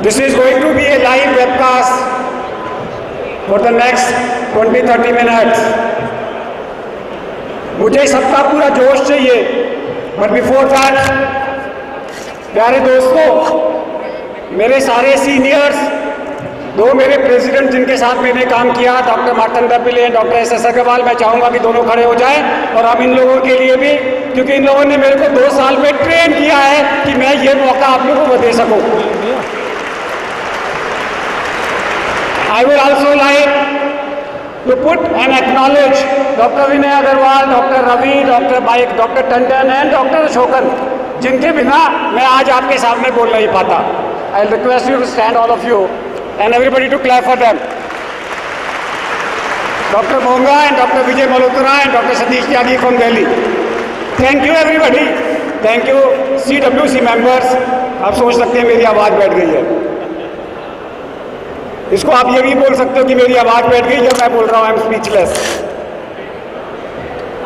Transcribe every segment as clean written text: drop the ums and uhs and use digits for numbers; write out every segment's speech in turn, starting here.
This is going to be a live webcast for the next 20-30 minutes. मुझे सबका पूरा जोश चाहिए, बट बिफोर दैट प्यारे दोस्तों, मेरे सारे सीनियर्स, दो मेरे प्रेसिडेंट जिनके साथ मैंने काम किया, डॉक्टर मार्तन दपिले, डॉक्टर एस अग्रवाल, मैं चाहूँगा कि दोनों खड़े हो जाएं। और हम इन लोगों के लिए भी, क्योंकि इन लोगों ने मेरे को 2 साल में ट्रेन किया है कि मैं ये मौका आप लोगों को दे सकूँ। I will also like to put and acknowledge Dr. Vinay Agarwal, Dr. Ravi, Dr. Mike, Dr. Tandon and Dr. Ashokan, जिनके बिना मैं आज आपके सामने बोल नहीं पाता। I'll request you to stand, all of you, and everybody to clap for them. Dr. Monga and Dr. Vijay Malhotra and Dr. Satish Tyagi from Delhi. Thank you everybody. Thank you CWC members. आप सोच सकते हैं मेरी आवाज़ बैठ गई है। इसको आप ये भी बोल सकते हो कि मेरी आवाज़ बैठ गई जब मैं बोल रहा हूँ। I am speechless,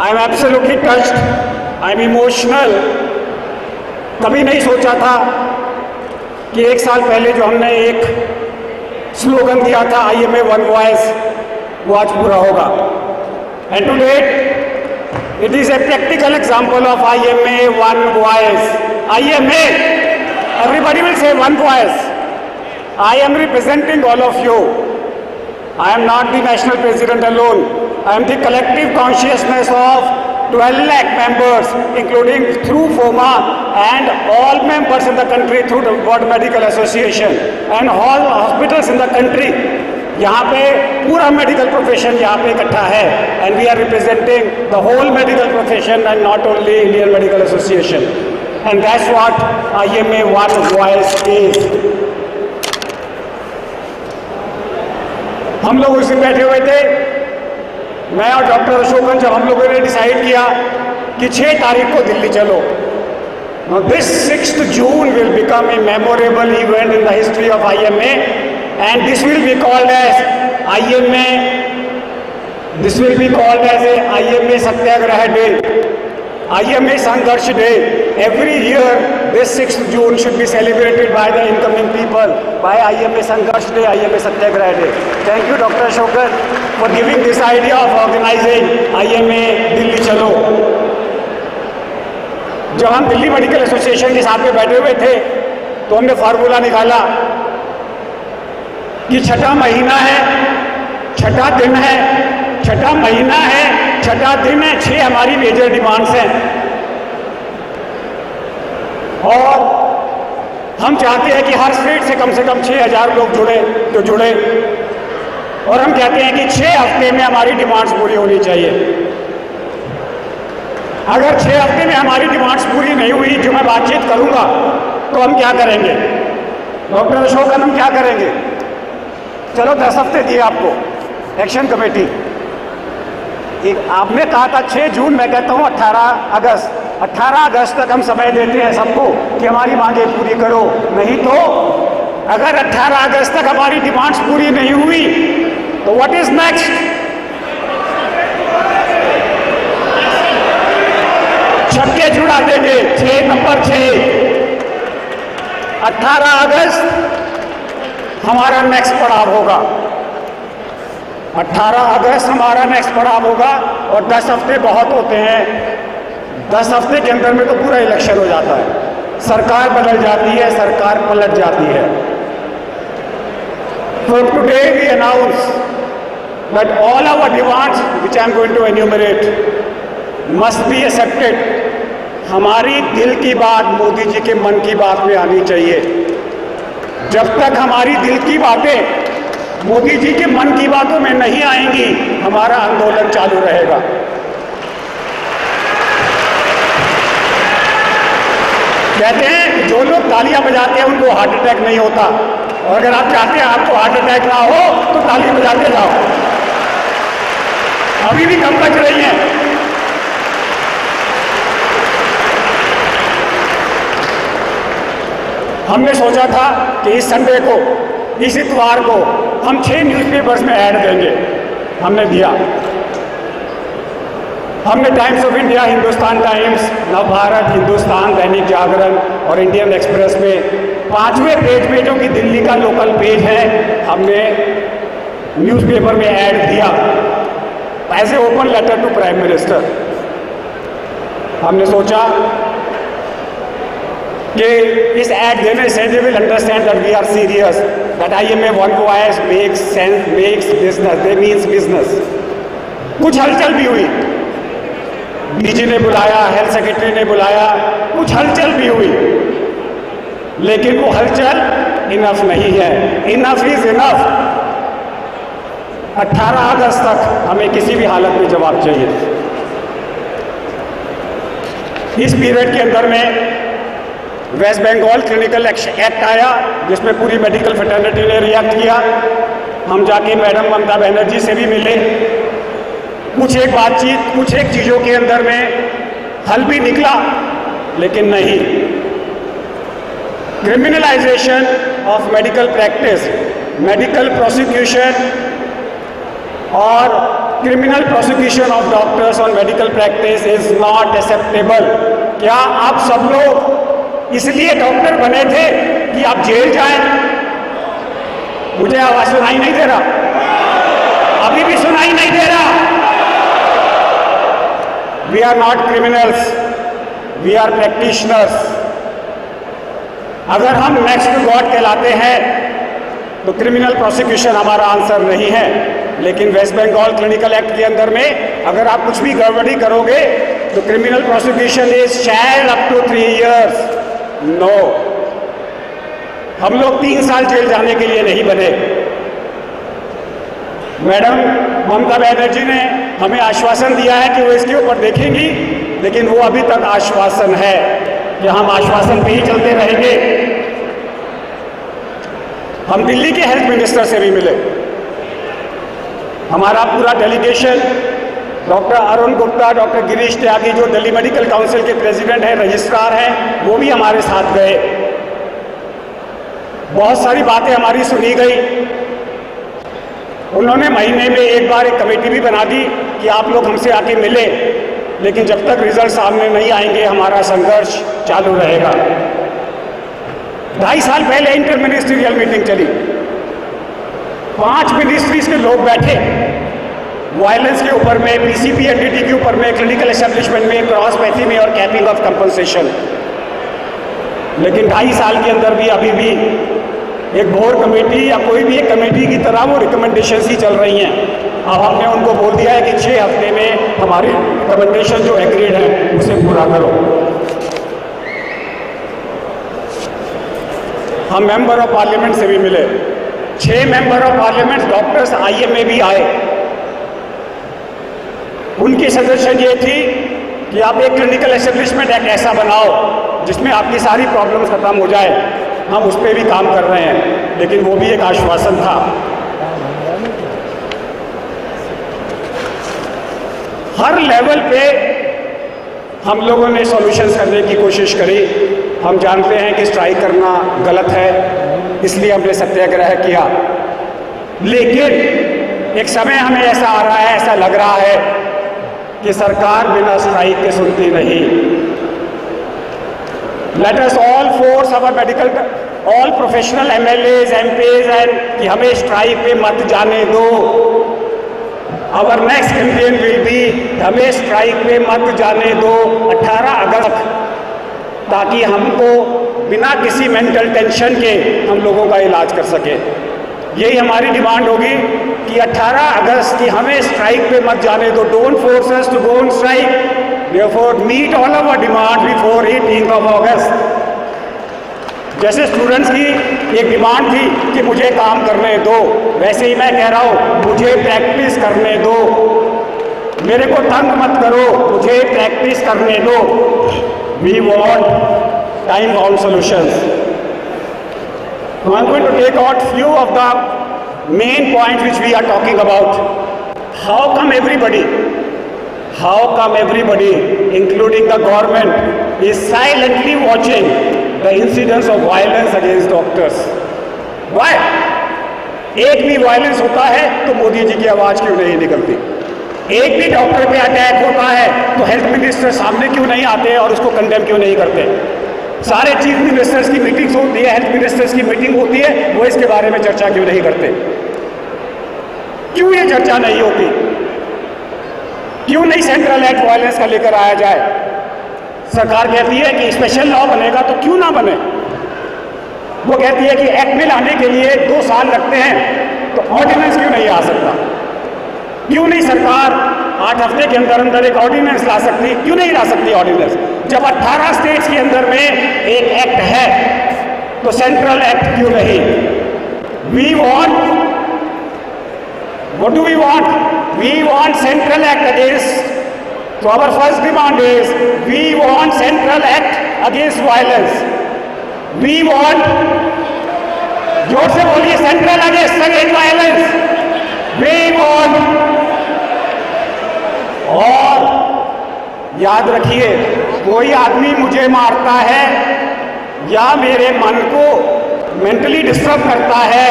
I am absolutely touched, I am emotional. कभी नहीं सोचा था कि 1 साल पहले जो हमने एक स्लोगन दिया था IMA वन वॉइस, वो आज पूरा होगा। And to date it is a practical example of IMA one voice. IMA, everybody will say one voice. I am representing all of you. I am not the national president alone. I am the collective consciousness of 12 lakh members, including through FOMA and all members in the country through the World Medical Association and all hospitals in the country. यहाँ पे पूरा medical profession यहाँ पे इकट्ठा है, and we are representing the whole medical profession and not only Indian Medical Association. And that's what IMA one voice is. हम लोग उसी बैठे हुए थे, मैं और डॉक्टर अशोकन, जब हम लोगों ने डिसाइड किया कि 6 तारीख को दिल्ली चलो। Now this 6th June will become a memorable event in the history of IMA, and this will be called as IMA. This will be called as a IMA Satyagraha Day, IMA Sangharsh Day. Every year, this 6th June should be celebrated by the incoming people by IMA Sangharsh Day, IMA Satyagraha Day. Thank you, Dr. Ashokan, for giving this idea of organizing IMA Delhi Chalo. जब हम Delhi medical association के साथ में बैठे हुए थे तो हमने फार्मूला निकाला कि 6ठा महीना है, 6ठा दिन है, 6ठा महीना है, 6ठा दिन है, 6 हमारी मेजर डिमांड्स हैं। और हम चाहते हैं कि हर स्टेट से कम 6,000 लोग जुड़े और हम कहते हैं कि 6 हफ्ते में हमारी डिमांड्स पूरी होनी चाहिए। अगर 6 हफ्ते में हमारी डिमांड्स पूरी नहीं हुई, जो मैं बातचीत करूंगा, तो हम क्या करेंगे? डॉक्टर अशोकन, हम क्या करेंगे? चलो 10 हफ्ते दिए आपको, एक्शन कमेटी। आपने कहा था 6 जून, मैं कहता हूँ 18 अगस्त। 18 अगस्त तक हम समय देते हैं सबको कि हमारी मांगे पूरी करो। नहीं तो अगर 18 अगस्त तक हमारी डिमांड्स पूरी नहीं हुई तो व्हाट इज नेक्स्ट? छक्के छुड़ा देंगे। 6 नंबर 6, 18 अगस्त हमारा नेक्स्ट पड़ाव होगा। 18 अगस्त हमारा नेक्स्ट पड़ाव होगा। और 10 हफ्ते बहुत होते हैं। 10 हफ्ते के अंदर में तो पूरा इलेक्शन हो जाता है, सरकार बदल जाती है, सरकार पलट जाती है। So today we announce that all our demands, which I am going to enumerate, must be accepted. हमारी दिल की बात मोदी जी के मन की बात में आनी चाहिए। जब तक हमारी दिल की बातें मोदी जी के मन की बातों में नहीं आएंगी, हमारा आंदोलन चालू रहेगा। कहते हैं जो लोग तालियां बजाते हैं उनको हार्ट अटैक नहीं होता, और अगर आप चाहते हैं आपको हार्ट अटैक ना हो तो ताली बजाते जाओ। अभी भी कम बज रही हैं। हमने सोचा था कि इस संडे को, इस इतवार को हम 6 न्यूज़पेपर्स में ऐड देंगे। हमने दिया। हमने times of India, Hindustan times, Navbharat, Hindustan, Dainik Jagran और इंडियन एक्सप्रेस में 5वें पेज में, जो कि दिल्ली का लोकल पेज है, हमने न्यूज़पेपर में ऐड दिया as a open letter to prime minister. हमने सोचा कि इस ऐड देने से they will understand that we are serious, that IMA one voice makes sense, makes business, they means business. कुछ हलचल भी हुई, DG ने बुलाया, हेल्थ सेक्रेटरी ने बुलाया, कुछ हलचल भी हुई, लेकिन वो हलचल इनफ नहीं है। Enough is enough. 18 अगस्त तक हमें किसी भी हालत में जवाब चाहिए। इस पीरियड के अंदर में वेस्ट बंगाल क्लिनिकल एक्ट आया, जिसमें पूरी मेडिकल फ्रेटर्निटी ने रिएक्ट किया। हम जाके मैडम ममता बनर्जी से भी मिले, कुछ एक बातचीत, कुछ एक चीज़ों के अंदर में हल भी निकला, लेकिन नहीं। Criminalization of medical practice, medical prosecution और criminal prosecution of doctors on medical practice is not acceptable. क्या आप सब लोग इसलिए डॉक्टर बने थे कि आप जेल जाएं? मुझे आवाज सुनाई नहीं दे रहा, अभी भी सुनाई नहीं दे रहा। We are not criminals, we are practitioners. अगर हम नेक्स्ट टू गॉड कहलाते हैं तो क्रिमिनल प्रोसिक्यूशन हमारा आंसर नहीं है। लेकिन वेस्ट बंगाल क्लिनिकल एक्ट के अंदर में अगर आप कुछ भी गड़बड़ी करोगे तो criminal prosecution is shall up to 3 years। No, हम लोग 3 साल जेल जाने के लिए नहीं बने। मैडम ममता बनर्जी ने हमें आश्वासन दिया है कि वो इसके ऊपर देखेंगी, लेकिन वो अभी तक आश्वासन है कि हम आश्वासन पे ही चलते रहेंगे। हम दिल्ली के हेल्थ मिनिस्टर से भी मिले, हमारा पूरा delegation, doctor Arun Gupta, doctor Girish Tyagi, जो दिल्ली मेडिकल काउंसिल के प्रेसिडेंट हैं, रजिस्ट्रार हैं, वो भी हमारे साथ गए। बहुत सारी बातें हमारी सुनी गई। उन्होंने महीने में एक बार एक कमेटी भी बना दी कि आप लोग हमसे आके मिले, लेकिन जब तक रिजल्ट सामने नहीं आएंगे हमारा संघर्ष चालू रहेगा। 2.5 साल पहले इंटर मिनिस्ट्रियल मीटिंग चली, 5 मिनिस्ट्रीज के लोग बैठे, वायलेंस के ऊपर में, PCP एंटिटी के ऊपर में, क्लिनिकल एस्टेब्लिशमेंट में, क्रॉस पैथी में और कैपिंग ऑफ कंपनसेशन। लेकिन 2.5 साल के अंदर भी अभी भी एक बोर्ड कमेटी या कोई भी एक कमेटी की तरह वो रिकमेंडेशन ही चल रही हैं। अब हमने उनको बोल दिया है कि 6 हफ्ते में हमारी रिकमेंडेशन जो एग्रीड है उसे पूरा करो। हम मेंबर ऑफ पार्लियामेंट से भी मिले, 6 member of parliament doctors IMA भी आए। उनकी सजेशन ये थी कि आप एक क्लिनिकल एस्टेब्लिशमेंट एक्ट ऐसा बनाओ जिसमें आपकी सारी प्रॉब्लम्स खत्म हो जाए। हम उस पर भी काम कर रहे हैं, लेकिन वो भी एक आश्वासन था। हर लेवल पे हम लोगों ने सॉल्यूशंस करने की कोशिश करी। हम जानते हैं कि स्ट्राइक करना गलत है, इसलिए हमने सत्याग्रह किया। लेकिन एक समय हमें ऐसा आ रहा है, ऐसा लग रहा है कि सरकार बिना स्ट्राइक के सुनती नहीं। Let us all force our medical, all professional MLAs, MPs and कि हमें स्ट्राइक पे मत जाने दो। Our next campaign will be हमें स्ट्राइक पे मत जाने दो 18 अगस्त, ताकि हमको बिना किसी मेंटल टेंशन के हम लोगों का इलाज कर सके। यही हमारी डिमांड होगी कि 18 अगस्त की हमें स्ट्राइक पे मत जाने दो। Don't force us to go on strike, therefore meet all our demand before 18 August. जैसे स्टूडेंट्स की एक डिमांड थी कि मुझे काम करने दो, वैसे ही मैं कह रहा हूँ मुझे प्रैक्टिस करने दो। मेरे को तंग मत करो, मुझे प्रैक्टिस करने दो। We want time bound solutions. I'm going to take out few of the main points which we are talking about. How come everybody, including the government, is silently watching the incidents of violence against doctors? Why? एक भी violence होता है तो मोदी जी की आवाज क्यों नहीं निकलती? एक भी डॉक्टर पे अटैक होता है तो हेल्थ मिनिस्टर सामने क्यों नहीं आते और उसको कंडेम क्यों नहीं करते? सारे चीफ मिनिस्टर्स की मीटिंग्स होती है, हेल्थ मिनिस्टर्स की मीटिंग होती है, वो इसके बारे में चर्चा क्यों नहीं करते? क्यों ये चर्चा नहीं होती? क्यों नहीं सेंट्रल एक्ट वायलेंस का लेकर आया जाए? सरकार कहती है कि स्पेशल लॉ बनेगा, तो क्यों ना बने? वो कहती है कि एक्ट में लाने के लिए 2 साल लगते हैं, तो ऑर्डिनेंस क्यों नहीं आ सकता? क्यों नहीं सरकार 8 हफ्ते के अंदर अंदर एक ऑर्डिनेंस ला सकती? क्यों नहीं ला सकती ऑर्डिनेंस? जब 18 स्टेट्स के अंदर में एक एक्ट है, तो सेंट्रल एक्ट क्यों नहीं? We want, what do we want? We want central act against, so our first demand is, we want central act against violence. We want, जोर से बोलिए, central against violence. We want, और याद रखिए, कोई आदमी मुझे मारता है या मेरे मन को मेंटली डिस्टर्ब करता है,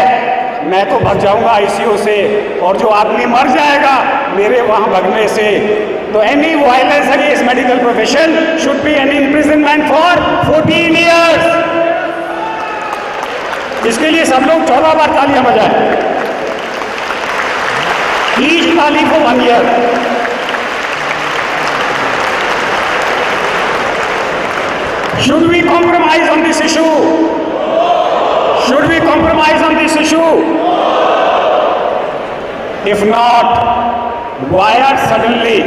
मैं तो भाग जाऊंगा आईसीयू से, और जो आदमी मर जाएगा मेरे वहां भगने से। तो any violence against medical profession should be an imprisonment for 14 years. इसके लिए सब लोग 14 बार तालियां बजाएं। ईच ताली for 1 year. Should we compromise on this issue? Should we compromise on this issue? If not, why are suddenly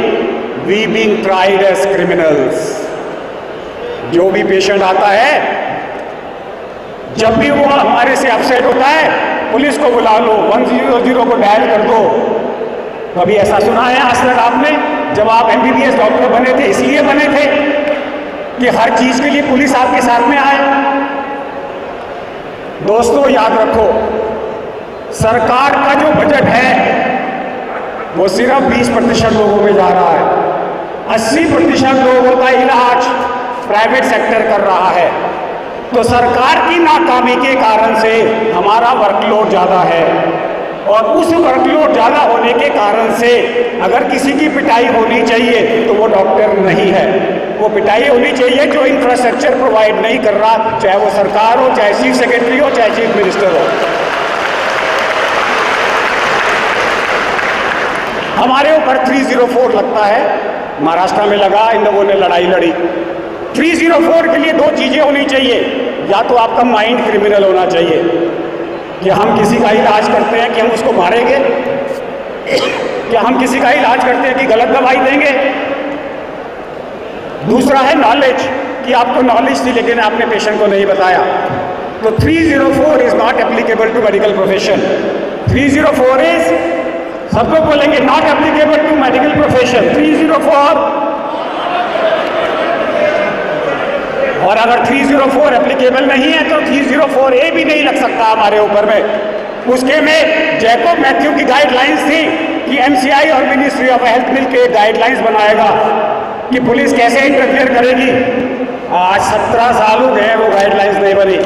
we being tried as criminals? जो भी patient आता है, जब भी वो हमारे से अपसेट होता है, पुलिस को बुला लो, 100 को डायल कर दो। कभी ऐसा सुना है आज तक आपने? जब आप MBBS डॉक्टर बने थे, इसलिए बने थे कि हर चीज के लिए पुलिस आपके साथ में आए? दोस्तों याद रखो, सरकार का जो बजट है वो सिर्फ 20% लोगों में जा रहा है। 80% लोगों का इलाज प्राइवेट सेक्टर कर रहा है। तो सरकार की नाकामी के कारण से हमारा वर्कलोड ज़्यादा है, और उस वर्कलोड ज़्यादा होने के कारण से अगर किसी की पिटाई होनी चाहिए तो वो डॉक्टर नहीं है। वो पिटाई होनी चाहिए जो इंफ्रास्ट्रक्चर प्रोवाइड नहीं कर रहा, चाहे वो सरकार हो, चाहे चीफ सेक्रेटरी हो, चाहे चीफ मिनिस्टर हो। हमारे ऊपर 304 लगता है, महाराष्ट्र में लगा, इन लोगों ने लड़ाई लड़ी। 304 के लिए 2 चीजें होनी चाहिए। या तो आपका माइंड क्रिमिनल होना चाहिए कि हम किसी का इलाज करते हैं कि हम उसको मारेंगे, क्या हम किसी का इलाज करते हैं कि गलत दवाई देंगे। दूसरा है नॉलेज, कि आपको नॉलेज थी लेकिन आपने पेशेंट को नहीं बताया। तो 304 is not applicable to medical profession. 304 is, सब लोग बोलेंगे, not applicable to medical profession. 304, और अगर 304 एप्लीकेबल नहीं है तो 304A भी नहीं लग सकता हमारे ऊपर में। उसके में जैकोब मैथ्यू की गाइडलाइंस थी कि MCI और मिनिस्ट्री ऑफ हेल्थ मिलकर गाइडलाइंस बनाएगा कि पुलिस कैसे इंटरफेयर करेगी। आज 17 साल हो गए, वो गाइडलाइंस नहीं बनी।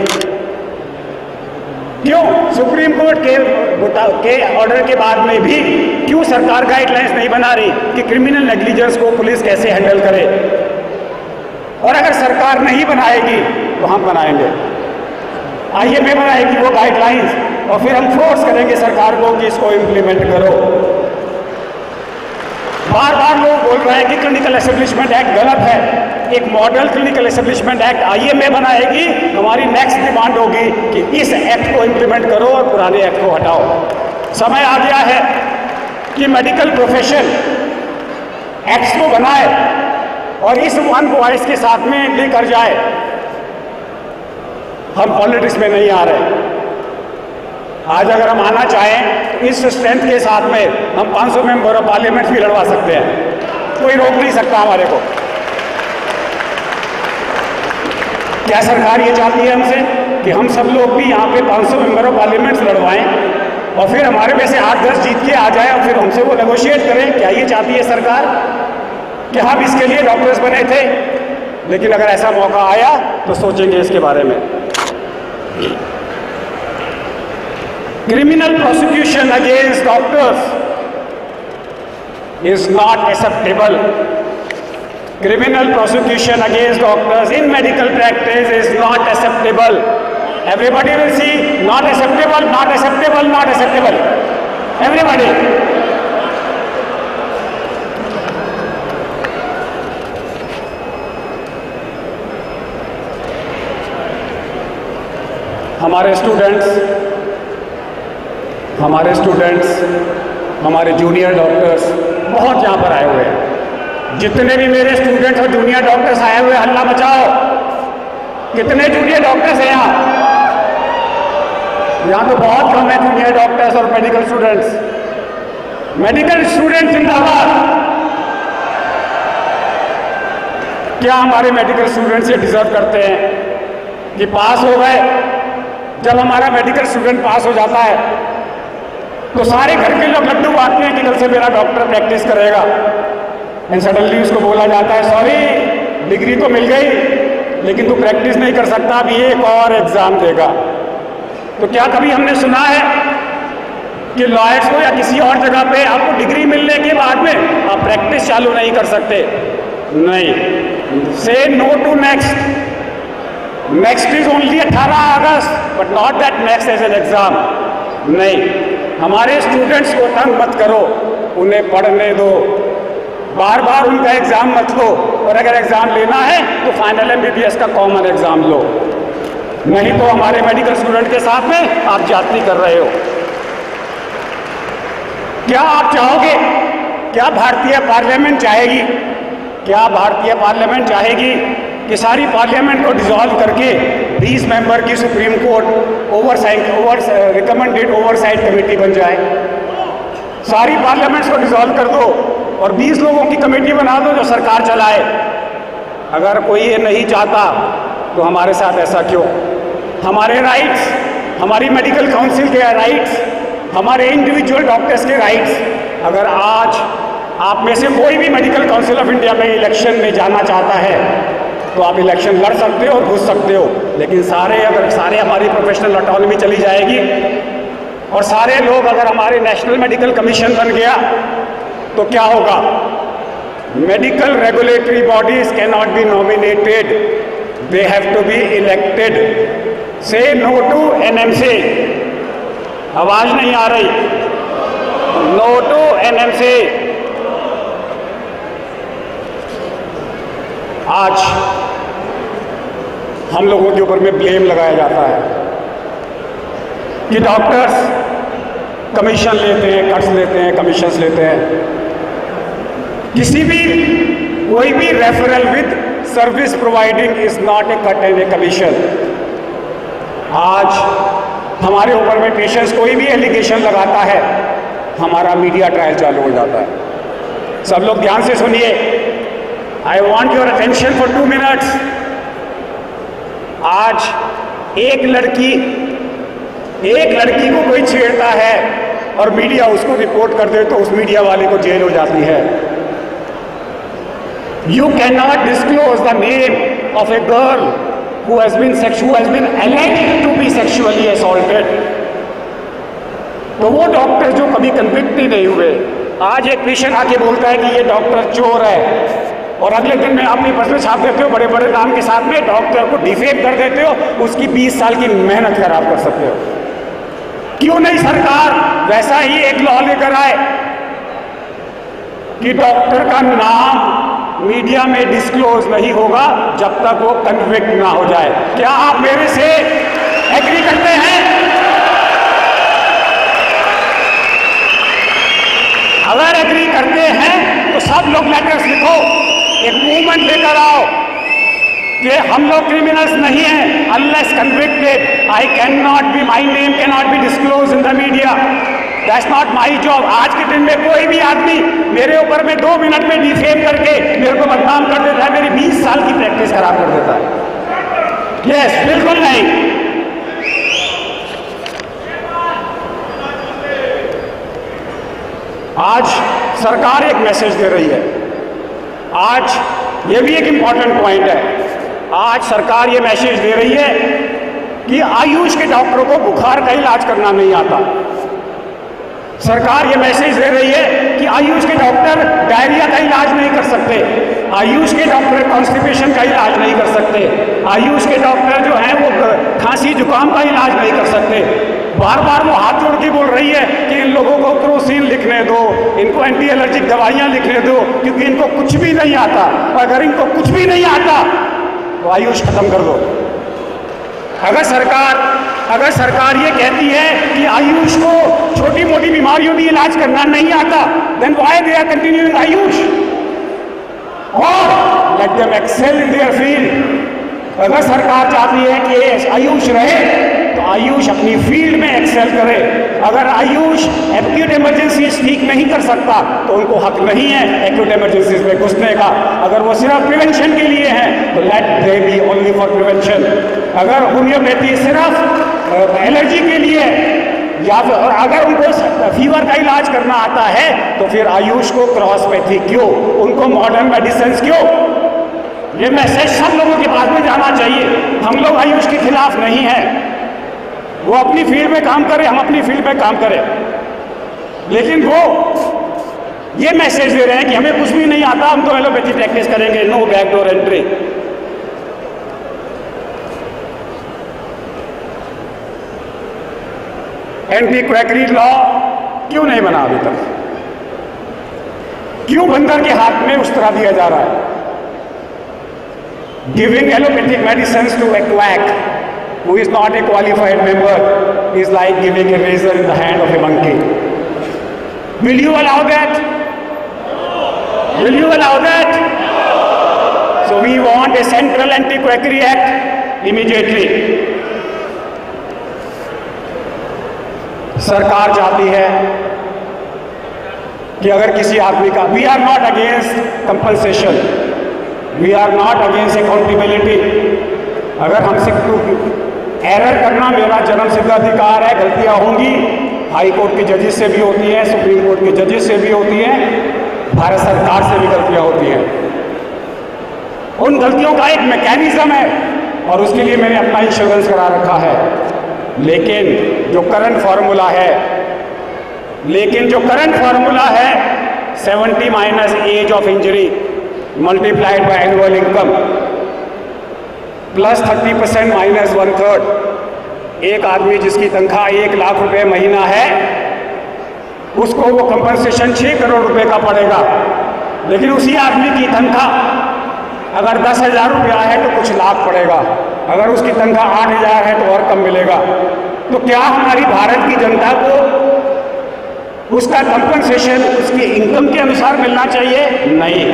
क्यों? सुप्रीम कोर्ट के ऑर्डर के बाद में भी क्यों सरकार गाइडलाइंस नहीं बना रही कि क्रिमिनल नेग्लिजेंस को पुलिस कैसे हैंडल करे? और अगर सरकार नहीं बनाएगी तो हम बनाएंगे, IMA बनाएगी वो गाइडलाइंस, और फिर हम फोर्स करेंगे सरकार को कि इसको इम्प्लीमेंट करो। बार बार लोग बोल रहे हैं कि क्लिनिकल एस्टेब्लिशमेंट एक्ट गलत है। एक model clinical establishment act IMA बनाएगी। हमारी नेक्स्ट डिमांड होगी कि इस एक्ट को इम्प्लीमेंट करो और पुराने एक्ट को हटाओ। समय आ गया है कि मेडिकल प्रोफेशन एक्ट्स को बनाए और इस वन वॉइस के साथ में लेकर जाए। हम पॉलिटिक्स में नहीं आ रहे। आज अगर हम आना चाहें तो इस स्ट्रेंथ के साथ में हम 500 मेंबर ऑफ पार्लियामेंट भी लड़वा सकते हैं, कोई रोक नहीं सकता हमारे को। क्या सरकार ये चाहती है हमसे कि हम सब लोग भी यहाँ पे 500 मेंबर ऑफ पार्लियामेंट लड़वाएं और फिर हमारे में से 8-10 जीत के आ जाए और फिर हमसे वो नेगोशिएट करें? क्या ये चाहती है सरकार? कि हम इसके लिए डॉक्टर्स बने थे, लेकिन अगर ऐसा मौका आया तो सोचेंगे इसके बारे में। Criminal prosecution against doctors is not acceptable. Criminal prosecution against doctors in medical practice is not acceptable. Everybody will see, not acceptable, not acceptable, not acceptable. Everybody. हमारे स्टूडेंट्स, हमारे जूनियर डॉक्टर्स बहुत यहाँ पर आए हुए हैं। जितने भी मेरे स्टूडेंट्स और जूनियर डॉक्टर्स आए हुए, हल्ला मचाओ। कितने जूनियर डॉक्टर्स हैं यहाँ? यहाँ तो बहुत कम है जूनियर डॉक्टर्स और मेडिकल स्टूडेंट्स। मेडिकल स्टूडेंट्स जिंदाबाद। क्या हमारे मेडिकल स्टूडेंट्स ये डिजर्व करते हैं कि पास हो गए? जब हमारा मेडिकल स्टूडेंट पास हो जाता है तो सारे घर के लोग लड्डू बांटते हैं कि कल से मेरा डॉक्टर प्रैक्टिस करेगा। एंड सडनली उसको बोला जाता है, सॉरी डिग्री तो मिल गई लेकिन तू प्रैक्टिस नहीं कर सकता, अभी एक और एग्जाम देगा। तो क्या कभी हमने सुना है कि लॉयर्स को या किसी और जगह पे आपको डिग्री मिलने के बाद में आप प्रैक्टिस चालू नहीं कर सकते? नहीं। Say no to next. Next is only 18 August, but not that next as an exam. नहीं, हमारे स्टूडेंट्स को तंग मत करो, उन्हें पढ़ने दो। बार बार उनका एग्जाम मत लो, और अगर एग्जाम लेना है तो फाइनल MBBS का कॉमन एग्जाम लो। नहीं तो हमारे मेडिकल स्टूडेंट के साथ में आप जाति कर रहे हो। क्या आप चाहोगे? क्या भारतीय पार्लियामेंट चाहेगी? क्या भारतीय पार्लियामेंट चाहेगी कि सारी पार्लियामेंट को डिसॉल्व करके 20 मेंबर की supreme court recommended oversight committee बन जाए? सारी पार्लियामेंट्स को डिसॉल्व कर दो और 20 लोगों की कमेटी बना दो जो सरकार चलाए। अगर कोई ये नहीं चाहता तो हमारे साथ ऐसा क्यों? हमारे राइट्स, हमारी मेडिकल काउंसिल के राइट्स, हमारे इंडिविजुअल डॉक्टर्स के राइट्स, अगर आज आप में से कोई भी मेडिकल काउंसिल ऑफ इंडिया में इलेक्शन में जाना चाहता है तो आप इलेक्शन लड़ सकते हो और घुस सकते हो। लेकिन अगर सारे हमारी प्रोफेशनल ऑटोनॉमी चली जाएगी और सारे लोग, अगर हमारे नेशनल मेडिकल कमीशन बन गया तो क्या होगा? Medical regulatory bodies can not be nominated, they have to be elected. Say no to NMC। आवाज नहीं आ रही। No to NMC। आज हम लोगों के ऊपर में ब्लेम लगाया जाता है कि डॉक्टर्स कमीशन लेते हैं, कट्स लेते हैं, कमीशंस लेते हैं। कोई भी referral with service providing is not a cut and a commission. आज हमारे ऊपर में पेशेंट्स कोई भी एलिगेशन लगाता है, हमारा मीडिया ट्रायल चालू हो जाता है। सब लोग ध्यान से सुनिए। I want your attention for 2 minutes. आज एक लड़की को कोई छेड़ता है और मीडिया उसको रिपोर्ट कर दे तो उस मीडिया वाले को जेल हो जाती है। You cannot disclose the name of a girl who has been alleged to be sexually assaulted. तो वो डॉक्टर जो कभी कन्विक्ट ही नहीं हुए, आज एक पेशेंट आके बोलता है कि ये डॉक्टर चोर है, और अगले दिन में अपनी बस में छाप देते हो बड़े बड़े नाम के साथ में, डॉक्टर को डिफेम कर देते हो, उसकी 20 साल की मेहनत खराब कर सकते हो। क्यों नहीं सरकार वैसा ही एक लॉ लेकर आए कि डॉक्टर का नाम मीडिया में डिस्क्लोज नहीं होगा जब तक वो कन्विक्ट ना हो जाए? क्या आप मेरे से एग्री करते हैं? अगर एग्री करते हैं तो सब लोग लेटर्स लिखो, एक मूवमेंट लेकर आओ कि हम लोग क्रिमिनल्स नहीं हैं। Unless convicted I can not B, my name can not be disclose in the media. That's not my job. आज के दिन में कोई भी आदमी मेरे ऊपर में 2 मिनट में डिफेम करके मेरे को बदनाम कर देता है, मेरी 20 साल की प्रैक्टिस खराब कर देता है। यस, बिल्कुल नहीं। आज सरकार एक मैसेज दे रही है। आज ये भी एक इंपॉर्टेंट पॉइंट है। आज सरकार ये मैसेज दे रही है कि आयुष के डॉक्टरों को बुखार का इलाज करना नहीं आता। सरकार ये मैसेज दे रही है कि आयुष के डॉक्टर डायरिया का इलाज नहीं कर सकते, आयुष के डॉक्टर कॉन्स्टिपेशन का इलाज नहीं कर सकते, आयुष के डॉक्टर जो हैं वो खांसी जुकाम का इलाज नहीं कर सकते। बार बार वो हाथ जोड़ के बोल रही है कि इन लोगों को क्रोसिन लिखने दो, इनको एंटी एलर्जिक दवाइयाँ लिखने दो, क्योंकि इनको कुछ भी नहीं आता। अगर इनको कुछ भी नहीं आता तो आयुष खत्म कर दो। अगर सरकार ये कहती है कि आयुष को छोटी मोटी बीमारियों भी इलाज करना नहीं आता, then why they are continuing AYUSH? और let them excel in their field. अगर सरकार चाहती है कि आयुष रहे तो आयुष अपनी फील्ड में एक्सेल करे। अगर आयुष एक्यूट इमरजेंसीज ठीक नहीं कर सकता तो उनको हक नहीं है एक्यूट इमरजेंसीज में घुसने का। अगर वो सिर्फ प्रिवेंशन के लिए है तो let they be only for prevention. अगर होम्योपैथी सिर्फ एलर्जी के लिए या फिर अगर उनको फीवर का इलाज करना आता है तो फिर आयुष को क्रॉसपैथी क्यों, उनको मॉडर्न मेडिसिन क्यों? ये मैसेज सब लोगों के पास में जाना चाहिए। हम लोग आयुष के खिलाफ नहीं है, वो अपनी फील्ड में काम करे, हम अपनी फील्ड में काम करें, लेकिन वो ये मैसेज दे रहे हैं कि हमें कुछ भी नहीं आता, हम तो एलोपैथी प्रैक्टिस करेंगे, no backdoor entry. Anti quackery law क्यों नहीं बना अभी तक? क्यों बंदर के हाथ में उस तरह दिया जा रहा है? Giving allopathic medicine to a quack who is not a qualified member is like giving a razor in the hand of a monkey. Will you allow that? Will you allow that? So we want a Central Anti-Quackery Act immediately. सरकार चाहती है कि अगर किसी आदमी का, we are not against compensation, we are not against accountability. अगर हमसे एरर करना मेरा जन्मसिद्ध अधिकार है, गलतियां होंगी, हाई कोर्ट के जजेस से भी होती हैं, सुप्रीम कोर्ट के जजेस से भी होती हैं, भारत सरकार से भी गलतियां होती हैं। उन गलतियों का एक मैकेनिज्म है और उसके लिए मैंने अपना इंश्योरेंस करा रखा है। लेकिन जो करंट फार्मूला है 70 minus age of injury multiplied by annual income plus 30% minus 1/3। एक आदमी जिसकी तनख्वाह 1 लाख रुपए महीना है उसको वो कंपनसेशन 6 करोड़ रुपए का पड़ेगा, लेकिन उसी आदमी की तनख्वाह अगर 10,000 रुपया है तो कुछ लाख पड़ेगा, अगर उसकी तनख्वाह 8,000 है तो और कम मिलेगा। तो क्या हमारी भारत की जनता को उसका कंपनसेशन उसकी इनकम के अनुसार मिलना चाहिए? नहीं।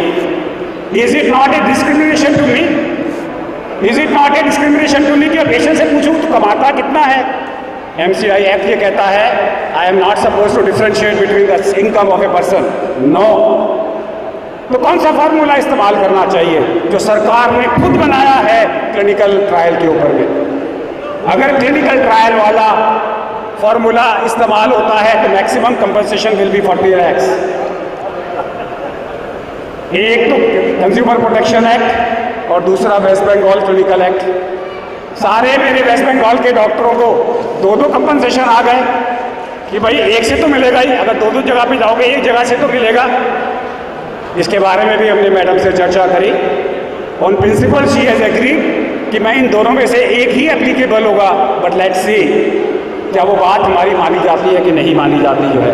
Is it not a discrimination to me? Is it not a discrimination to me कि पेशेंट से पूछूं तो कमाता कितना है? MCI एक्ट ये कहता है I am not suppose to differentiate between the income of a person. No. तो कौन सा फार्मूला इस्तेमाल करना चाहिए जो सरकार ने खुद बनाया है क्लिनिकल ट्रायल के ऊपर में? अगर क्लिनिकल ट्रायल वाला फार्मूला इस्तेमाल होता है तो maximum compensation will be 40 lakhs। एक तो कंज्यूमर प्रोटेक्शन एक्ट और दूसरा वेस्ट बंगाल क्लिनिकल एक्ट। सारे मेरे वेस्ट बंगाल के डॉक्टरों को 2 कंपनसेशन आ गए कि भाई एक से तो मिलेगा ही, अगर 2 जगह पे जाओगे एक जगह से तो मिलेगा। इसके बारे में भी हमने मैडम से चर्चा करी। On principle she has agreed कि मैं इन दोनों में से एक ही एप्लीकेबल होगा, बट लेट्स सी क्या वो बात हमारी मानी जाती है कि नहीं मानी जाती जो है।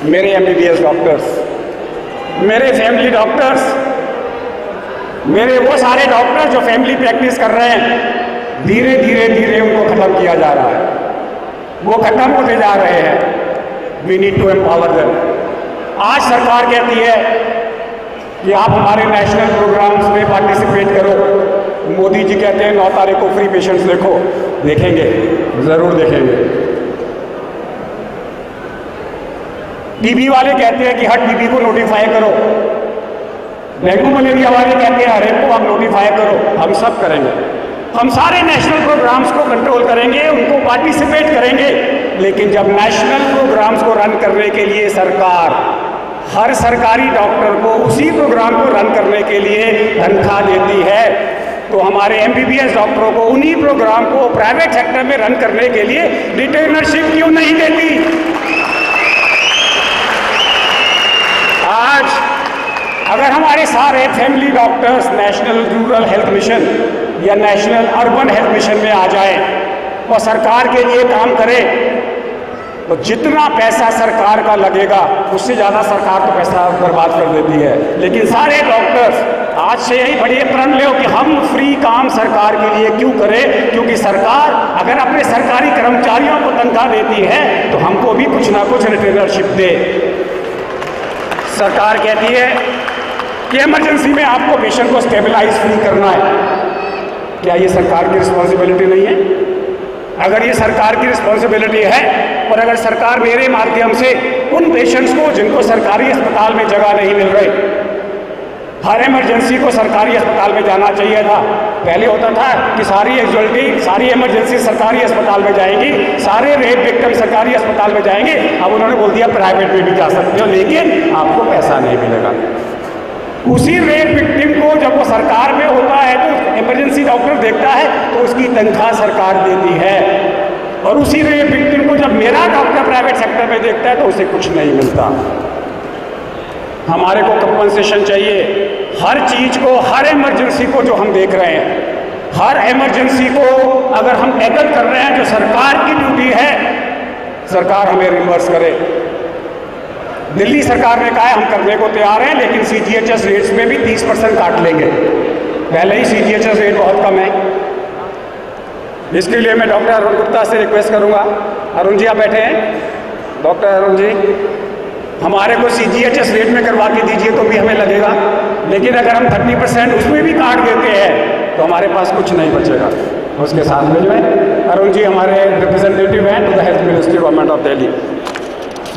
मेरे MBBS डॉक्टर्स, मेरे फैमिली डॉक्टर्स, मेरे वो सारे डॉक्टर जो फैमिली प्रैक्टिस कर रहे हैं, धीरे धीरे उनको खत्म किया जा रहा है, वो खत्म होते जा रहे हैं। We need to empower them. आज सरकार कहती है कि आप हमारे नेशनल प्रोग्राम्स में पार्टिसिपेट करो। मोदी जी कहते हैं 9 तारीख को फ्री पेशेंट्स देखो। देखेंगे, जरूर देखेंगे। टीबी वाले कहते हैं कि हर टीबी को नोटिफाई करो। डेंगू मलेरिया वाले कहते हैं हर एक को आप नोटिफाई करो। हम सब करेंगे, हम सारे नेशनल प्रोग्राम्स को कंट्रोल करेंगे, उनको पार्टिसिपेट करेंगे। लेकिन जब नेशनल प्रोग्राम्स को रन करने के लिए सरकार हर सरकारी डॉक्टर को उसी प्रोग्राम को रन करने के लिए तनख्वाह देती है तो हमारे MBBS डॉक्टरों को उन्हीं प्रोग्राम को प्राइवेट सेक्टर में रन करने के लिए रिटेनरशिप क्यों नहीं देती? आज अगर हमारे सारे family doctors national rural health mission या नेशनल अर्बन हेल्थ मिशन में आ जाए और सरकार के लिए काम करे, तो जितना पैसा सरकार का लगेगा उससे ज़्यादा सरकार तो पैसा बर्बाद कर देती है। लेकिन सारे डॉक्टर्स आज से यही बड़ी प्रण लो कि हम फ्री काम सरकार के लिए क्यों करें, क्योंकि सरकार अगर अपने सरकारी कर्मचारियों को तनख्वाह देती है तो हमको भी कुछ ना कुछ रिटेनरशिप दे। सरकार कहती है कि इमरजेंसी में आपको पेशेंट को स्टेबलाइज फ्री करना है। क्या ये सरकार की रिस्पॉन्सिबिलिटी नहीं है? अगर ये सरकार की रिस्पॉन्सिबिलिटी है और अगर सरकार मेरे माध्यम से उन पेशेंट्स को जिनको सरकारी अस्पताल में जगह नहीं मिल रही, हर इमरजेंसी को सरकारी अस्पताल में जाना चाहिए था। पहले होता था कि सारी एक्जुअलिटी, सारी इमरजेंसी सरकारी अस्पताल में जाएगी, सारे रेप विक्टिम सरकारी अस्पताल में जाएंगे। अब उन्होंने बोल दिया प्राइवेट में भी जा सकते हो, लेकिन आपको पैसा नहीं मिलेगा। उसी रेप विक्टिम को जब वो सरकार में होता है तो इमरजेंसी डॉक्टर देखता है तो उसकी तनख्वाह सरकार देती है, और उसी रेप विक्टिम को जब मेरा डॉक्टर प्राइवेट सेक्टर में देखता है तो उसे कुछ नहीं मिलता। हमारे को कंपनसेशन चाहिए हर चीज को, हर इमरजेंसी को जो हम देख रहे हैं, हर इमरजेंसी को अगर हम टैकल कर रहे हैं, जो सरकार की ड्यूटी है, सरकार हमें रिवर्स करे। दिल्ली सरकार ने कहा है हम करने को तैयार हैं, लेकिन CGHS रेट्स में भी 30% काट लेंगे। पहले ही CGHS रेट बहुत कम है। इसके लिए मैं डॉक्टर अरुण गुप्ता से रिक्वेस्ट करूंगा। अरुण जी आप बैठे हैं? डॉक्टर अरुण जी, हमारे को CGHS रेट में करवा के दीजिए तो भी हमें लगेगा, लेकिन अगर हम 30% उसमें भी काट देते हैं तो हमारे पास कुछ नहीं बचेगा। उसके साथ में जो है अरुण जी हमारे रिप्रेजेंटेटिव हैं to the health ministry government of Delhi.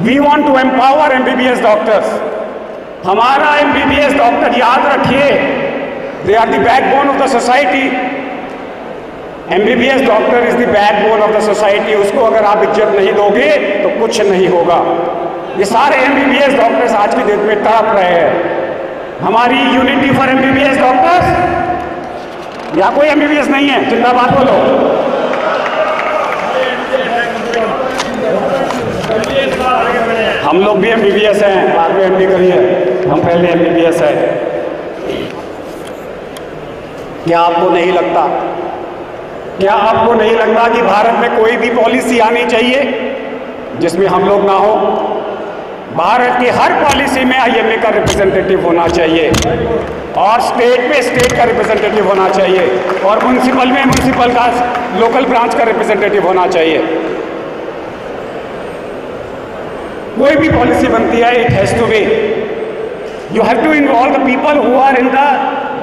We want to empower MBBS doctors. हमारा MBBS डॉक्टर याद रखिए, they are the backbone of the society. MBBS doctor is the backbone of the society. उसको अगर आप इज्जत नहीं दोगे तो कुछ नहीं होगा। ये सारे MBBS डॉक्टर्स आज की डेट में तड़प रहे हैं। हमारी यूनिटी फॉर MBBS डॉक्टर्स, या कोई MBBS नहीं है? जिंदाबाद बोलो। हम लोग भी MBBS हैं, बाद में MD करिए, हम पहले MBBS है। क्या आपको नहीं लगता, क्या आपको नहीं लगता कि भारत में कोई भी पॉलिसी आनी चाहिए जिसमें हम लोग ना हो? भारत की हर पॉलिसी में IMA का रिप्रेजेंटेटिव होना चाहिए, और स्टेट में स्टेट का रिप्रेजेंटेटिव होना चाहिए, और म्यूनिसिपल में म्यूनिसिपल का लोकल ब्रांच का रिप्रेजेंटेटिव होना चाहिए। कोई भी पॉलिसी बनती है, it has to be, you have to involve the people who are in the,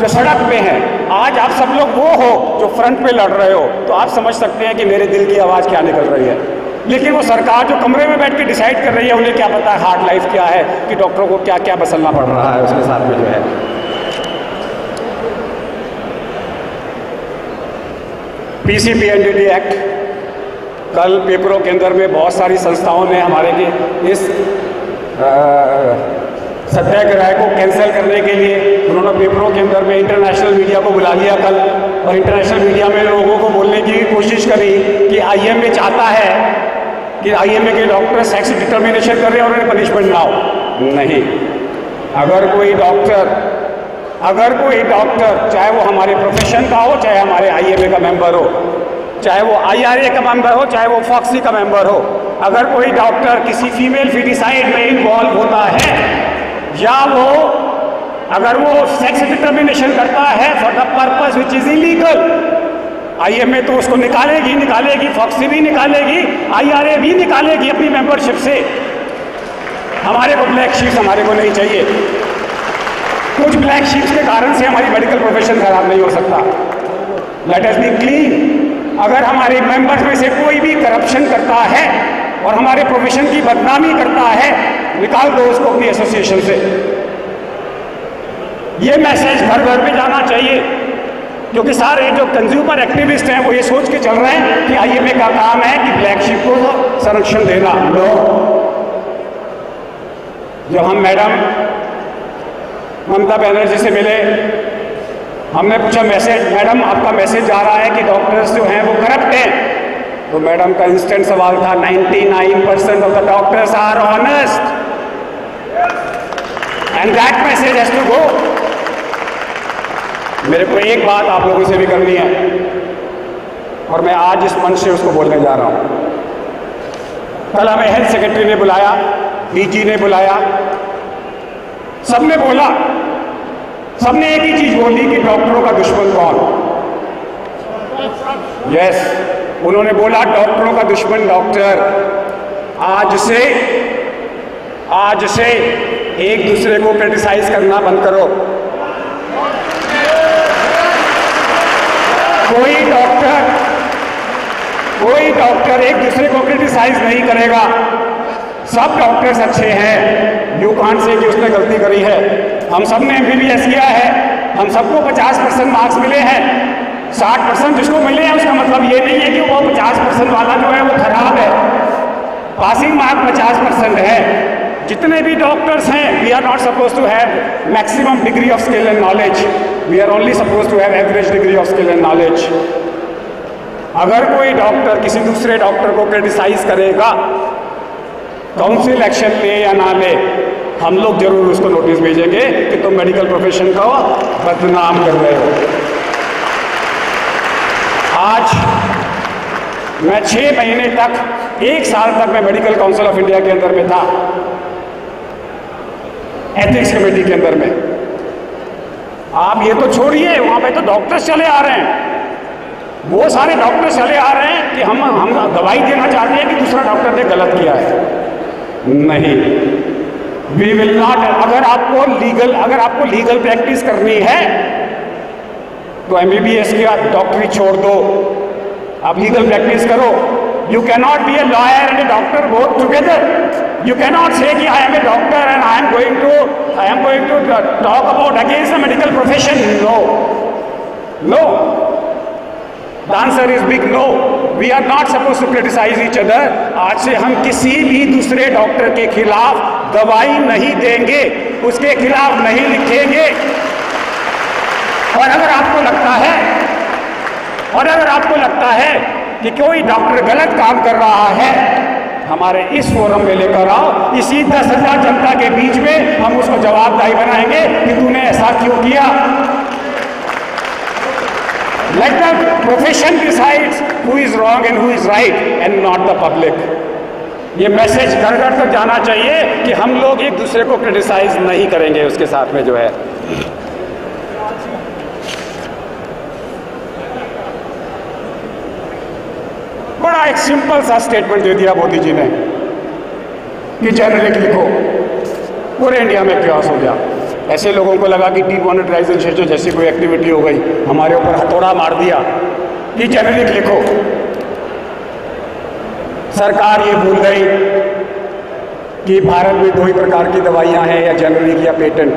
जो सड़क पे हैं। आज आप सब लोग वो हो जो फ्रंट पे लड़ रहे हो, तो आप समझ सकते हैं कि मेरे दिल की आवाज़ क्या निकल रही है। लेकिन वो सरकार जो कमरे में बैठ के डिसाइड कर रही है, उन्हें क्या पता है हार्ड लाइफ क्या है, कि डॉक्टरों को क्या क्या बसलना पड़ रहा है उसके साथ में जो है। PCPNDT एक्ट कल पेपरों के अंदर में बहुत सारी संस्थाओं ने हमारे के इस सत्याग्रह को कैंसिल करने के लिए उन्होंने पेपरों के अंदर में इंटरनेशनल मीडिया को बुला लिया कल, और इंटरनेशनल मीडिया में लोगों को बोलने की कोशिश करी कि IMA चाहता है कि IMA के डॉक्टर सेक्स डिटर्मिनेशन कर रहे हैं और उन्हें पनिशमेंट ना हो। नहीं, अगर कोई डॉक्टर चाहे वो हमारे प्रोफेशन का हो, चाहे हमारे IMA का मेंबर हो, चाहे वो IRA का मेंबर हो, चाहे वो फॉक्सी का मेंबर हो, अगर कोई डॉक्टर किसी फीमेल फीटिसाइड में इन्वॉल्व होता है, या अगर वो सेक्स डिटर्मिनेशन करता है for the purpose which is illegal, IMA तो उसको निकालेगी, फॉक्सी भी निकालेगी, IRA भी निकालेगी अपनी मेंबरशिप से। हमारे को ब्लैक शीप्स हमारे को नहीं चाहिए। कुछ ब्लैक शीप्स के कारण से हमारी मेडिकल प्रोफेशन खराब नहीं हो सकता। Let us B clean. अगर हमारे मेंबर्स में से कोई भी करप्शन करता है और हमारे प्रोफेशन की बदनामी करता है, निकाल दो उसको अपनी एसोसिएशन से। ये मैसेज घर घर में जाना चाहिए, क्योंकि सारे जो कंज्यूमर एक्टिविस्ट हैं वो ये सोच के चल रहे हैं कि IMA का काम है कि ब्लैक शिप को संरक्षण देना। लो, जब हम मैडम ममता बनर्जी से मिले हमने पूछा मैसेज, मैडम आपका मैसेज जा रहा है कि डॉक्टर्स जो हैं वो करप्ट हैं। तो मैडम का इंस्टेंट सवाल था 99% of the doctors are honest and that message has to go. मेरे को एक बात आप लोगों से भी करनी है और मैं आज इस मंच से उसको बोलने जा रहा हूं। कल हमें हेल्थ सेक्रेटरी ने बुलाया, डीजी ने बुलाया, सबने बोला, सबने एक ही चीज बोली कि डॉक्टरों का दुश्मन कौन? यस, उन्होंने बोला डॉक्टरों का दुश्मन डॉक्टर। आज से एक दूसरे को क्रिटिसाइज करना बंद करो। कोई डॉक्टर एक दूसरे को क्रिटिसाइज नहीं करेगा। सब डॉक्टर्स अच्छे हैं। यू कांट से कि उसने गलती करी है। हम सब ने MBBS किया है, हम सबको 50% मार्क्स मिले हैं। 60% जिसको मिले हैं उसका मतलब ये नहीं है कि वो 50% वाला जो है वो खराब है। पासिंग मार्क 50% है। जितने भी डॉक्टर्स हैं, we are not suppose to have maximum degree of skill and knowledge, we are only suppose to have average degree of skill and knowledge. अगर कोई डॉक्टर किसी दूसरे डॉक्टर को क्रिटिसाइज करेगा, काउंसिल एक्शन ले या ना ले, हम लोग जरूर उसको नोटिस भेजेंगे कि तुम मेडिकल प्रोफेशन को बदनाम कर रहे हो। आज मैं 6 महीने तक, 1 साल तक मैं मेडिकल काउंसिल ऑफ इंडिया के अंदर में था, एथिक्स कमेटी के अंदर में। आप ये तो छोड़िए, वहां पे तो डॉक्टर्स चले आ रहे हैं, वो सारे डॉक्टर चले आ रहे हैं कि हम दवाई देना चाहते हैं कि दूसरा डॉक्टर ने गलत किया है। नहीं, वी विल नॉट। अगर आपको लीगल प्रैक्टिस करनी है तो MBBS की आप डॉक्टरी छोड़ दो, आप लीगल प्रैक्टिस करो। You can not be a lawyer and a doctor both together. You can not say कि I am a doctor and I am going to talk about against the medical profession. No, The answer is big no. We are not supposed to criticize each other. आज से हम किसी भी दूसरे doctor के खिलाफ दवाई नहीं देंगे, उसके खिलाफ नहीं लिखेंगे। और अगर आपको लगता है कि कोई डॉक्टर गलत काम कर रहा है, हमारे इस फोरम में लेकर आओ, इसी 10,000 जनता के बीच में हम उसको जवाबदाही बनाएंगे कि तूने ऐसा क्यों किया। Let the profession decides who is wrong and who is right and not the public. ये मैसेज घर घर तक जाना चाहिए कि हम लोग एक दूसरे को क्रिटिसाइज नहीं करेंगे उसके साथ में जो है। बड़ा एक सिंपल सा स्टेटमेंट दे दिया मोदी जी ने कि जेनरिक लिखो, पूरे इंडिया में प्रयास हो गया। ऐसे लोगों को लगा कि डिमोनेटाइजेशन जैसी कोई एक्टिविटी हो गई, हमारे ऊपर हथौड़ा मार दिया कि जेनरिक लिखो। सरकार ये भूल गई कि भारत में 2 ही प्रकार की दवाइयां हैं, या जेनरिक या पेटेंट।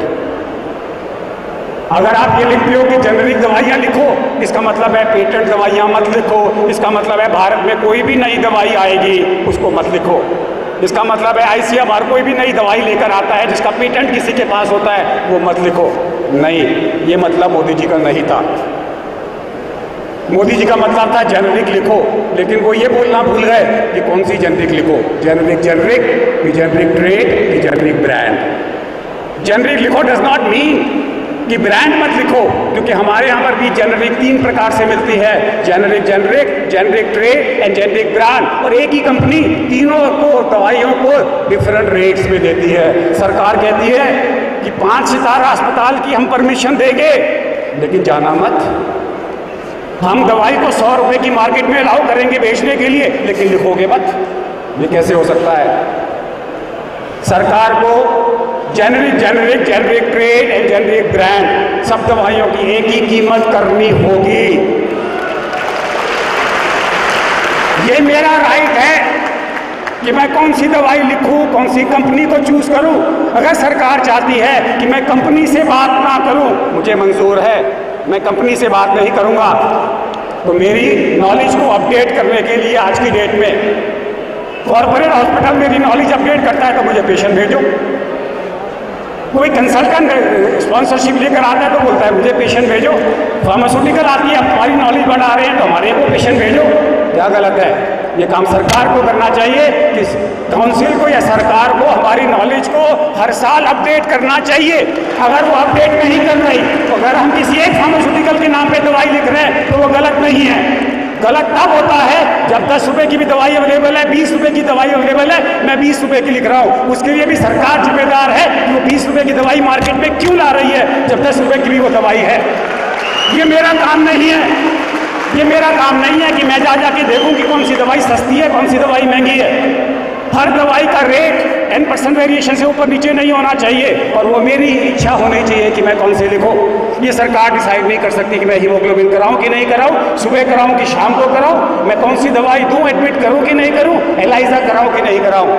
अगर आप ये लिखते हो कि जेनरिक दवाइयां लिखो, इसका मतलब है पेटेंट दवाइयां मत लिखो। इसका मतलब है भारत में कोई भी नई दवाई आएगी उसको मत लिखो। इसका मतलब है ICMR कोई भी नई दवाई लेकर आता है जिसका पेटेंट किसी के पास होता है, वो मत लिखो। नहीं, ये मतलब मोदी जी का नहीं था। मोदी जी का मतलब था जेनरिक लिखो, लेकिन वो ये बोलना भूल गए कि कौन सी जेनरिक लिखो, जेनरिक कि जेनरिक ट्रेड कि जेनरिक ब्रांड। जेनरिक लिखो डज नॉट मीन कि ब्रांड मत लिखो, क्योंकि हमारे यहाँ पर भी जेनरिक 3 प्रकार से मिलती है, generic trade and generic brand. और एक ही कंपनी तीनों को दवाइयों को डिफरेंट रेट्स में देती है। सरकार कहती है कि 5 सितारा अस्पताल की हम परमिशन देंगे, लेकिन जाना मत। हम दवाई को 100 रुपए की मार्केट में अलाउ करेंगे बेचने के लिए, लेकिन लिखोगे मत। ये कैसे हो सकता है? सरकार को generic trade and generic brand सब दवाइयों की एक ही कीमत करनी होगी। ये मेरा राइट है कि मैं कौन सी दवाई लिखूं, कौन सी कंपनी को चूज करूं। अगर सरकार चाहती है कि मैं कंपनी से बात ना करूं, मुझे मंजूर है, मैं कंपनी से बात नहीं करूंगा। तो मेरी नॉलेज को अपडेट करने के लिए आज की डेट में कॉर्पोरेट हॉस्पिटल मेरी नॉलेज अपडेट करता है तो मुझे पेशेंट भेजो। कोई कंसल्टेंट स्पॉन्सरशिप लेकर आता है तो बोलता है मुझे पेशेंट भेजो, फार्मास्यूटिकल आती है, हम हमारी नॉलेज बढ़ा रहे हैं तो हमारे को पेशेंट भेजो। क्या गलत है? ये काम सरकार को करना चाहिए कि काउंसिल को या सरकार को हमारी नॉलेज को हर साल अपडेट करना चाहिए। अगर वो अपडेट नहीं कर रही तो अगर हम किसी एक फार्मास्यूटिकल के नाम पे दवाई लिख रहे हैं तो वो गलत नहीं है। गलत तब होता है जब 10 रुपए की भी दवाई अवेलेबल है, 20 रुपए की दवाई अवेलेबल है, मैं 20 रुपए की लिख रहा हूँ। उसके लिए भी सरकार जिम्मेदार है कि वो 20 रुपए की दवाई मार्केट में क्यों ला रही है जब 10 रुपए की भी वो दवाई है। ये मेरा काम नहीं है, ये मेरा काम नहीं है कि मैं जा जाके देखूं कि कौन सी दवाई सस्ती है, कौन सी दवाई महंगी है। हर दवाई का रेट 10% वेरिएशन से ऊपर नीचे नहीं होना चाहिए और वो मेरी इच्छा होनी चाहिए कि मैं कौन से लिखूं। ये सरकार डिसाइड नहीं कर सकती कि मैं हीमोग्लोबिन कराऊं कि नहीं कराऊं, सुबह कराऊं कि शाम को कराऊं, मैं कौन सी दवाई दूं, एडमिट करूं कि नहीं करूं, एलाइजा कराऊं कि नहीं कराऊं।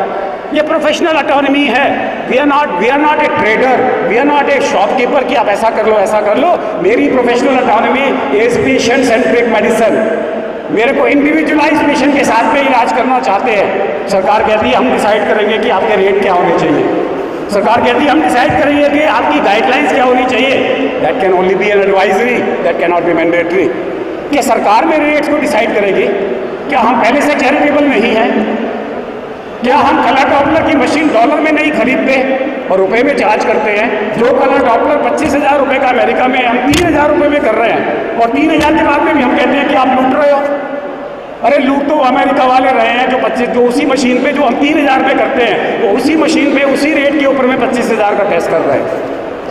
ये प्रोफेशनल ऑटोनॉमी है। We are not a trader, we are not a shopkeeper कि आप ऐसा कर लो ऐसा कर लो। मेरी professional autonomy is patient centric medicine. मेरे को इंडिविजुअलाइज पेशेंट के साथ में इलाज करना चाहते हैं। सरकार कहती है हम डिसाइड करेंगे कि आपके रेट क्या होने चाहिए, सरकार कहती है हम डिसाइड करेंगे कि आपकी गाइडलाइंस क्या होनी चाहिए। That can only be an advisory, that can not be mandatory. क्या सरकार मेरे रेट्स को डिसाइड करेगी? क्या हम पहले से चैरिटेबल नहीं है? क्या हम कलर डॉपलर की मशीन डॉलर में नहीं खरीदते और रुपए में चार्ज करते हैं? जो कलर डॉपलर 25,000 रुपये का अमेरिका में हम 3,000 रुपये में कर रहे हैं और 3,000 के बाद में भी हम कहते हैं कि आप लूट रहे हो। अरे लूट तो अमेरिका वाले रहे हैं जो उसी मशीन पे जो हम 3,000 पे करते हैं वो उसी मशीन पे उसी रेट के ऊपर में 25,000 का टेस्ट कर रहे हैं।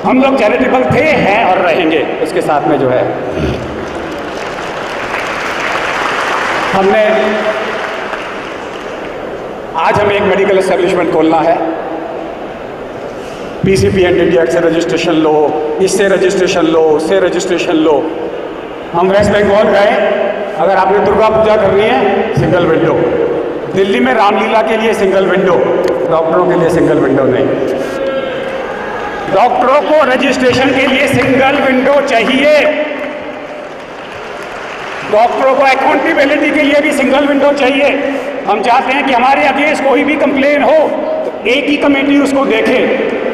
हम लोग चैरिटेबल थे, हैं और रहेंगे उसके साथ में जो है। हमने आज हमें एक मेडिकल एस्टेब्लिशमेंट खोलना है। पीसीपी एंड इंडिया से रजिस्ट्रेशन लो, इससे रजिस्ट्रेशन लो, उससे रजिस्ट्रेशन लो। हम वेस्ट बंगाल गए, अगर आपने दुर्गा पूजा करनी है सिंगल विंडो, दिल्ली में रामलीला के लिए सिंगल विंडो, डॉक्टरों के लिए सिंगल विंडो नहीं। डॉक्टरों को रजिस्ट्रेशन के लिए सिंगल विंडो चाहिए, डॉक्टरों को अकाउंटेबिलिटी के लिए भी सिंगल विंडो चाहिए। हम चाहते हैं कि हमारे अगेंस्ट कोई भी कंप्लेन हो तो एक ही कमेटी उसको देखे,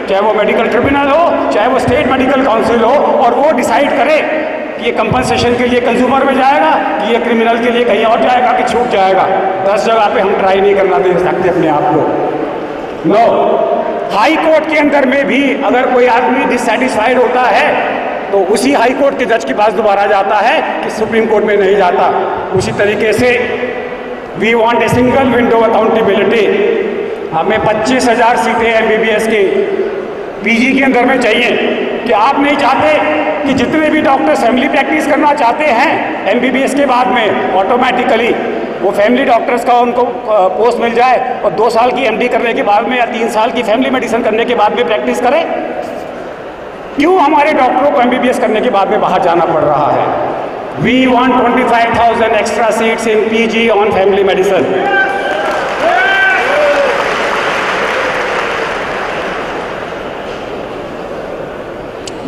चाहे वो मेडिकल ट्रिब्यूनल हो, चाहे वो स्टेट मेडिकल काउंसिल हो, और वो डिसाइड करे कि ये कंपनसेशन के लिए कंज्यूमर में जाएगा कि ये क्रिमिनल के लिए कहीं और जाएगा कि छूट जाएगा। 10 जगह पे हम ट्राई नहीं करना दे सकते अपने आप को। नो, हाई कोर्ट के अंदर में भी अगर कोई आदमी डिससेटिस्फाइड होता है तो उसी हाई कोर्ट के जज के पास दोबारा जाता है कि सुप्रीम कोर्ट में नहीं जाता। उसी तरीके से we want a single window accountability. हमें 25,000 सीटें MBBS की PG के अंदर में चाहिए। कि आप नहीं चाहते कि जितने भी डॉक्टर्स फैमिली प्रैक्टिस करना चाहते हैं MBBS के बाद में ऑटोमेटिकली वो फैमिली डॉक्टर्स का उनको पोस्ट मिल जाए और 2 साल की MD करने के बाद में या 3 साल की फैमिली मेडिसिन करने के बाद में प्रैक्टिस करें? क्यों हमारे डॉक्टरों को MBBS करने के बाद में बाहर जाना पड़ रहा है? We want 25,000 extra seats in PG on family medicine.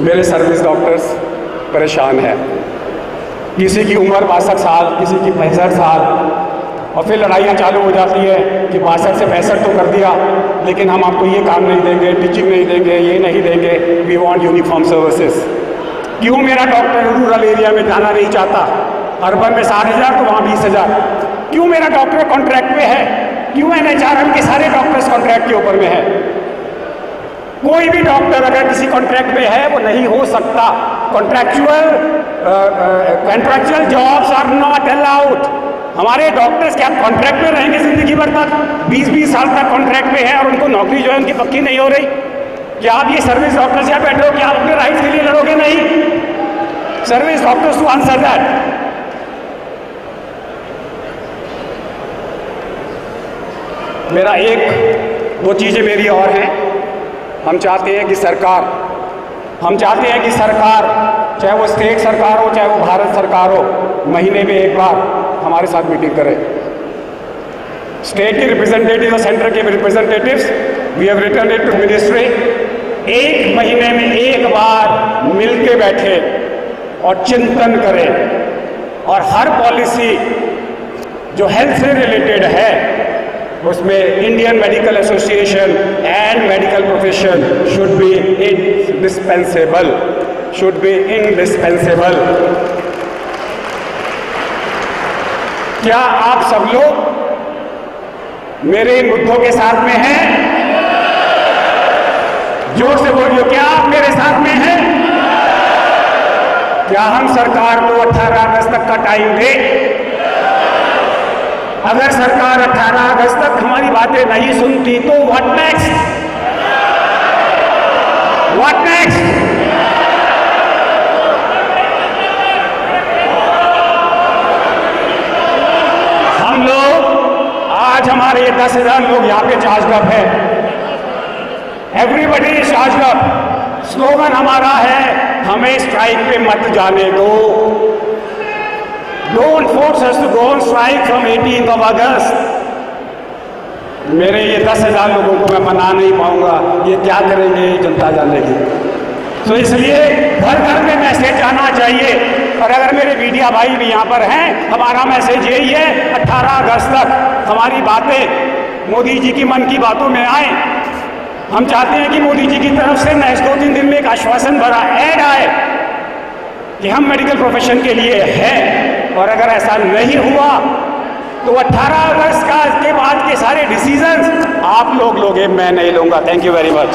मेरे सर्विस डॉक्टर्स परेशान हैं। किसी की उम्र 62 साल, किसी की 65 साल, और फिर लड़ाइयाँ चालू हो जाती है कि 62 से 65 तो कर दिया लेकिन हम आपको ये काम नहीं देंगे, टीचिंग नहीं देंगे, ये नहीं देंगे। We want uniform services. क्यों मेरा डॉक्टर रूरल एरिया में जाना नहीं चाहता? अर्बन में 60,000 तो वहाँ 20,000। क्यों मेरा डॉक्टर कॉन्ट्रैक्ट पे है? क्यों NHRM के सारे डॉक्टर्स कॉन्ट्रैक्ट के ऊपर में है? कोई भी डॉक्टर अगर किसी कॉन्ट्रैक्ट में है वो नहीं हो सकता। Contractual jobs are not allowed. हमारे डॉक्टर्स क्या कॉन्ट्रैक्ट में रहेंगे जिंदगी भर तक? 20-20 साल तक कॉन्ट्रैक्ट में है और उनको नौकरी जो है उनकी पक्की नहीं हो रही। क्या आप ये सर्विस डॉक्टर्स यहाँ बैठे हो कि आप अपने राइट्स के लिए लड़ोगे? नहीं। Service doctors to answer that. मेरा एक दो चीजें मेरी और हैं। हम चाहते हैं कि सरकार चाहे वो स्टेट सरकार हो चाहे वो भारत सरकार हो, महीने में एक बार हमारे साथ मीटिंग करे। स्टेट के रिप्रेजेंटेटिव और सेंटर के representatives, we have written it to ministry, 1 महीने में एक बार मिल के बैठे और चिंतन करें और हर पॉलिसी जो हेल्थ से रिलेटेड है उसमें Indian medical association and medical profession should B indispensable, क्या आप सब लोग मेरे इन मुद्दों के साथ में हैं? जोर से बोलिए, क्या आप मेरे साथ में हैं? क्या हम सरकार को 18 अगस्त तक का टाइम दें? अगर सरकार 18 अगस्त तक हमारी बातें नहीं सुनती तो व्हाट नेक्स्ट? हम लोग आज हमारे 10,000 लोग यहाँ पे चार्ज अप है। Everybody is charge up. Slogan हमारा है, हमें स्ट्राइक पे मत जाने दो। Don't force us to go on strike from 18th of August. मेरे ये 10,000 लोगों को मैं मना नहीं पाऊंगा, ये क्या करेंगे जनता जानेगी। तो इसलिए घर घर में मैसेज आना चाहिए। और अगर मेरे मीडिया भाई भी यहाँ पर हैं, हमारा मैसेज यही है, 18 अगस्त तक हमारी बातें मोदी जी की मन की बातों में आए। हम चाहते हैं कि मोदी जी की तरफ से नेक्स्ट 2-3 दिन में एक आश्वासन भरा ऐड आए कि हम मेडिकल प्रोफेशन के लिए हैं। और अगर ऐसा नहीं हुआ तो 18 अगस्त के बाद के सारे डिसीजंस आप लोग लोगे, मैं नहीं लूंगा। Thank you very much.